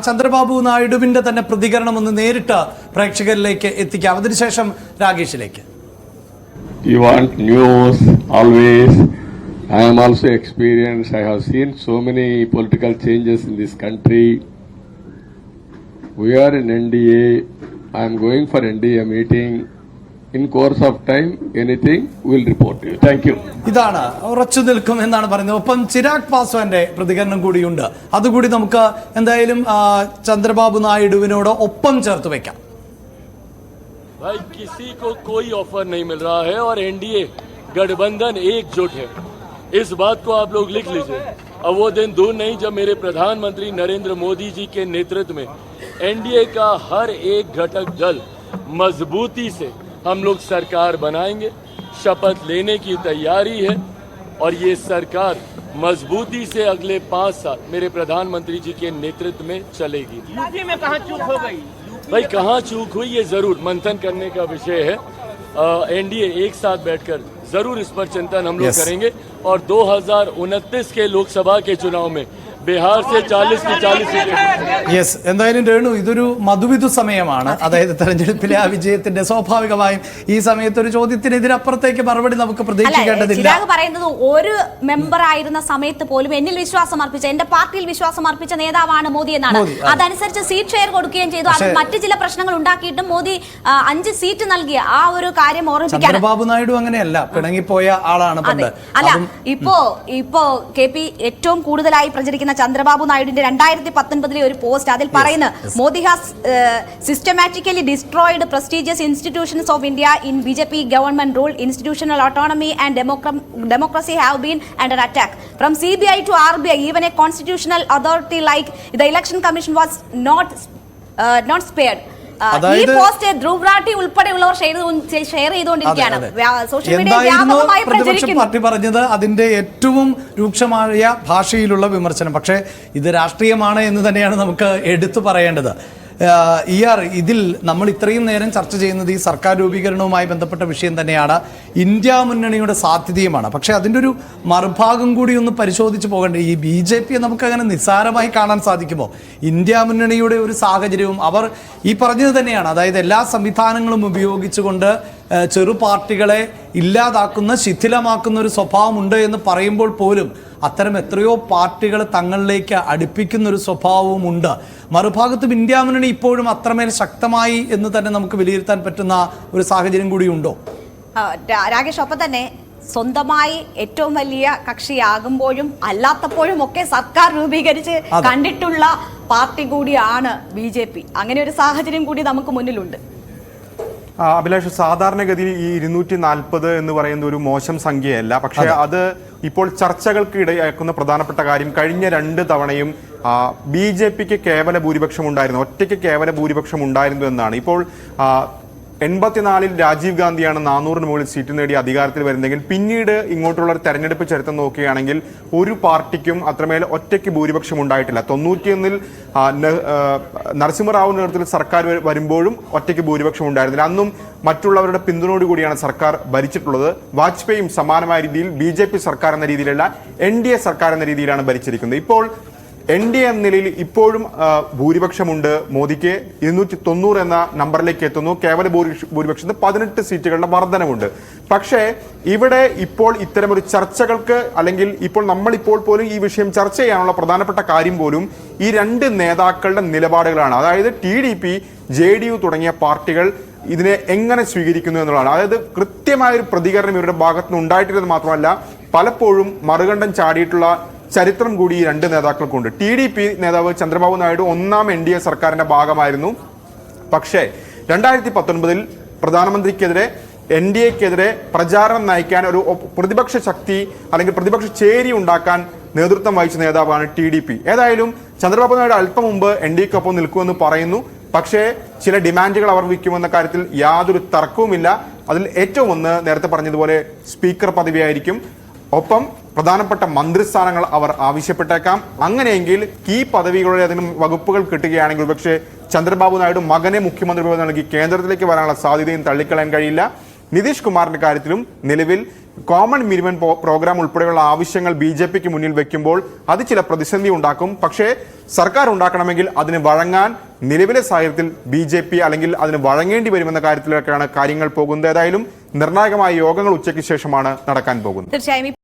ചന്ദ്രബാബു നായിഡുവിന്റെ തന്നെ പ്രതികരണം ഒന്ന് നേരിട്ട് പ്രേക്ഷകരിലേക്ക് എത്തിക്കാം. അതിനുശേഷം രാകേഷിലേക്ക്. You want news always. I am also experienced. I have seen so many political changes in this country. We are in NDA. I am going for NDA meeting. In course of time, anything will report to you. Thank you. ഇതാണ് ഉറച്ചു നിൽക്കും എന്നാണ് പറയുന്നത്. ഒപ്പം ചിരാഗ് പാസ്വാന്റെ പ്രതികരണം കൂടിയുണ്ട്. അതുകൂടി നമുക്ക് എന്തായാലും ചന്ദ്രബാബു നായിഡുവിനോട് ഒപ്പം ചേർത്ത് വെക്കാം. भाई किसी को कोई ऑफर नहीं मिल रहा है और एनडीए गठबंधन एकजुट है. इस बात को आप लोग लिख लीजिए. अब वो दिन दूर नहीं जब मेरे प्रधानमंत्री नरेंद्र मोदी जी के नेतृत्व में एनडीए का हर एक घटक दल मजबूती से हम लोग सरकार बनाएंगे. शपथ लेने की तैयारी है और ये सरकार मजबूती से अगले 5 साल मेरे प्रधानमंत्री जी के नेतृत्व में चलेगी. यूपी में कहाँ चूक हो गई? भाई कहाँ चूक हुई ये जरूर मंथन करने का विषय है. एनडीए एक साथ बैठकर जरूर इस पर चिंतन हम लोग करेंगे और 2029 के लोकसभा के चुनाव में ബിഹാർ से 40 की 40 सीटें. യെസ്, എന്തായാലും രേണു, ഇതൊരു മധുവിധു സമയമാണ്. അതായത് തെരഞ്ഞെടുപ്പിലെ ആ വിജയത്തിന്റെ സ്വാഭാവികമായും ഈ സമയത്ത് ഒരു ചോദ്യത്തിന് ഇതിനപ്പുറത്തേക്ക് മറുപടി നമുക്ക് പ്രതീക്ഷിക്കേണ്ടതില്ല. പറയുന്നത് ഒരു മെമ്പർ ആയിരുന്ന സമയത്ത് പോലും എന്നിൽ വിശ്വാസം അർപ്പിച്ച, എന്റെ പാർട്ടിയിൽ വിശ്വാസം അർപ്പിച്ച നേതാവാണ് മോദി എന്നാണ്. അതനുസരിച്ച് സീറ്റ് ഷെയർ കൊടുക്കുകയും ചെയ്തു. അത് മറ്റു ചില പ്രശ്നങ്ങൾ ഉണ്ടാക്കിയിട്ടും മോദി 5 സീറ്റ് നൽകിയ ആ ഒരു കാര്യം ഓർമ്മിപ്പിക്കാൻ. ചന്ദ്രബാബു നായിഡു അങ്ങനെയല്ല, പിണങ്ങിപ്പോയ ആളാണ്. അല്ല, ഇപ്പോ കെ പി ഏറ്റവും കൂടുതലായി പ്രചരിക്കുന്ന ചന്ദ്രബാബു നായിഡുവിന്റെ 2019 ഒരു പോസ്റ്റ്, അതിൽ പറയുന്നത് Modi has systematically destroyed prestigious institutions of India in BJP government rule. Institutional autonomy and democracy have been under attack from CBI to RBI. even a constitutional authority like the election commission was not spared. ഈ post ധ്രുവ്രാട്ടി ഉൾപ്പെടെയുള്ളവർ share ചെയ്തുകൊണ്ടിരിക്കുകയാണ്. Social media വ്യാപകമായി പ്രചരിക്കുന്നു. Party പറഞ്ഞത് അതിന്റെ ഏറ്റവും രൂക്ഷമായ ഭാഷയിലുള്ള വിമർശനം. പക്ഷേ ഇത് രാഷ്ട്രീയമാണ് എന്ന് തന്നെയാണ് നമുക്ക് എടുത്തു പറയേണ്ടത്. ഇതിൽ നമ്മൾ ഇത്രയും നേരം ചർച്ച ചെയ്യുന്നത് ഈ സർക്കാർ രൂപീകരണവുമായി ബന്ധപ്പെട്ട വിഷയം തന്നെയാണ്. ഇന്ത്യ മുന്നണിയുടെ സാധ്യതയുമാണ്. പക്ഷെ അതിൻ്റെ ഒരു മറുഭാഗം കൂടി ഒന്ന് പരിശോധിച്ച് പോകേണ്ടത്, ഈ BJP നമുക്കങ്ങനെ നിസ്സാരമായി കാണാൻ സാധിക്കുമോ? ഇന്ത്യ മുന്നണിയുടെ ഒരു സാഹചര്യവും അവർ ഈ പറഞ്ഞത് തന്നെയാണ്. അതായത് എല്ലാ സംവിധാനങ്ങളും ഉപയോഗിച്ചുകൊണ്ട് ചെറു പാർട്ടികളെ ഇല്ലാതാക്കുന്ന, ശിഥിലമാക്കുന്ന ഒരു സ്വഭാവമുണ്ട് എന്ന് പറയുമ്പോൾ പോലും അത്തരം എത്രയോ പാർട്ടികൾ തങ്ങളിലേക്ക് അടുപ്പിക്കുന്ന ഒരു സ്വഭാവവുമുണ്ട്. മറുഭാഗത്തും ഇന്ത്യ മുന്നണി ഇപ്പോഴും അത്രമേൽ ശക്തമായി എന്ന് തന്നെ നമുക്ക് വിലയിരുത്താൻ പറ്റുന്ന ഒരു സാഹചര്യം കൂടിയുണ്ടോ? രാകേഷ്, ഒപ്പം തന്നെ സ്വന്തമായി ഏറ്റവും വലിയ കക്ഷിയാകുമ്പോഴും അല്ലാത്തപ്പോഴും ഒക്കെ സർക്കാർ രൂപീകരിച്ച് കണ്ടിട്ടുള്ള പാർട്ടി കൂടിയാണ് BJP. അങ്ങനെ ഒരു സാഹചര്യം കൂടി നമുക്ക് മുന്നിലുണ്ട്. അഭിലാഷ്, സാധാരണഗതിയിൽ ഈ 240 എന്ന് പറയുന്ന ഒരു മോശം സംഖ്യയല്ല. പക്ഷേ അത് ഇപ്പോൾ ചർച്ചകൾക്ക് ഇടയാക്കുന്ന പ്രധാനപ്പെട്ട കാര്യം, കഴിഞ്ഞ 2 തവണയും BJPക്ക് കേവല ഭൂരിപക്ഷം ഉണ്ടായിരുന്നു, ഒറ്റയ്ക്ക് കേവല ഭൂരിപക്ഷം ഉണ്ടായിരുന്നു എന്നാണ്. ഇപ്പോൾ 84-ൽ രാജീവ് ഗാന്ധിയാണ് 400-ന് മുകളിൽ സീറ്റ് നേടി അധികാരത്തിൽ വരുന്നതെങ്കിൽ പിന്നീട് ഇങ്ങോട്ടുള്ള ഒരു തെരഞ്ഞെടുപ്പ് ചരിത്രം നോക്കുകയാണെങ്കിൽ ഒരു പാർട്ടിക്കും അത്രമേൽ ഒറ്റയ്ക്ക് ഭൂരിപക്ഷം ഉണ്ടായിട്ടില്ല. 91-ൽ നരസിംഹറാവുവിന്റെ നേതൃത്വത്തിൽ സർക്കാർ വരുമ്പോഴും ഒറ്റയ്ക്ക് ഭൂരിപക്ഷം ഉണ്ടായിരുന്നില്ല. അന്നും മറ്റുള്ളവരുടെ പിന്തുണയോടുകൂടിയാണ് സർക്കാർ ഭരിച്ചിട്ടുള്ളത്. വാജ്പേയിയും സമാനമായ രീതിയിൽ BJP സർക്കാർ എന്ന രീതിയിലല്ല, NDA സർക്കാർ എന്ന രീതിയിലാണ് ഭരിച്ചിരിക്കുന്നത്. ഇപ്പോൾ NDA എന്ന നിലയിൽ ഇപ്പോഴും ഭൂരിപക്ഷമുണ്ട്. മോദിക്ക് 290 എന്ന നമ്പറിലേക്ക് എത്തുന്നു. കേവല ഭൂരിപക്ഷത്തിന് 18 സീറ്റുകളുടെ വർധനമുണ്ട്. പക്ഷേ ഇവിടെ ഇപ്പോൾ ഇത്തരമൊരു ചർച്ചകൾക്ക്, അല്ലെങ്കിൽ നമ്മളിപ്പോൾ പോലും ഈ വിഷയം ചർച്ച ചെയ്യാനുള്ള പ്രധാനപ്പെട്ട കാര്യം പോലും ഈ 2 നേതാക്കളുടെ നിലപാടുകളാണ്. അതായത് TDP, JDU തുടങ്ങിയ പാർട്ടികൾ ഇതിനെ എങ്ങനെ സ്വീകരിക്കുന്നു എന്നുള്ളതാണ്. അതായത് കൃത്യമായൊരു പ്രതികരണം ഇവരുടെ ഭാഗത്തുനിന്ന് ഉണ്ടായിട്ടില്ലെന്ന് മാത്രമല്ല, പലപ്പോഴും മറുകണ്ഠം ചാടിയിട്ടുള്ള ചരിത്രം കൂടി ഈ 2 നേതാക്കൾക്കുണ്ട്. TDP നേതാവ് ചന്ദ്രബാബു നായിഡു 1ാം NDA സർക്കാരിന്റെ ഭാഗമായിരുന്നു. പക്ഷേ 2019-ൽ പ്രധാനമന്ത്രിക്കെതിരെ, NDAക്കെതിരെ പ്രചാരണം നയിക്കാൻ ഒരു പ്രതിപക്ഷ ശക്തി അല്ലെങ്കിൽ പ്രതിപക്ഷ ചേരി ഉണ്ടാക്കാൻ നേതൃത്വം വഹിച്ച നേതാവാണ് TDP. ഏതായാലും ചന്ദ്രബാബു നായിഡു അല്പം മുമ്പ് NDAക്കൊപ്പം നിൽക്കുമെന്ന് പറയുന്നു. പക്ഷേ ചില ഡിമാൻഡുകൾ അവർ വയ്ക്കുമെന്ന കാര്യത്തിൽ യാതൊരു തർക്കവുമില്ല. അതിൽ ഏറ്റവും ഒന്ന് നേരത്തെ പറഞ്ഞതുപോലെ സ്പീക്കർ പദവിയായിരിക്കും. ഒപ്പം പ്രധാനപ്പെട്ട മന്ത്രിസ്ഥാനങ്ങൾ അവർ ആവശ്യപ്പെട്ടേക്കാം. അങ്ങനെയെങ്കിൽ ഈ പദവികളുടെ ഏതെങ്കിലും വകുപ്പുകൾ കിട്ടുകയാണെങ്കിൽ പക്ഷേ ചന്ദ്രബാബു നായിഡു മകനെ മുഖ്യമന്ത്രി പദവി നൽകി കേന്ദ്രത്തിലേക്ക് വരാനുള്ള സാധ്യതയും തള്ളിക്കളയാൻ കഴിയില്ല. നിതീഷ് കുമാറിന്റെ കാര്യത്തിലും നിലവിൽ കോമൺ മിനിമം പ്രോഗ്രാം ഉൾപ്പെടെയുള്ള ആവശ്യങ്ങൾ BJPക്ക് മുന്നിൽ വെക്കുമ്പോൾ അത് ചില പ്രതിസന്ധി ഉണ്ടാക്കും. പക്ഷേ സർക്കാർ ഉണ്ടാക്കണമെങ്കിൽ അതിന് വഴങ്ങാൻ നിലവിലെ സാഹചര്യത്തിൽ BJP അല്ലെങ്കിൽ അതിന് വഴങ്ങേണ്ടി വരുമെന്ന കാര്യത്തിലൊക്കെയാണ് കാര്യങ്ങൾ പോകുന്നത്. ഏതായാലും നിർണായകമായ യോഗങ്ങൾ ഉച്ചയ്ക്ക് ശേഷമാണ് നടക്കാൻ പോകുന്നത്. തീർച്ചയായും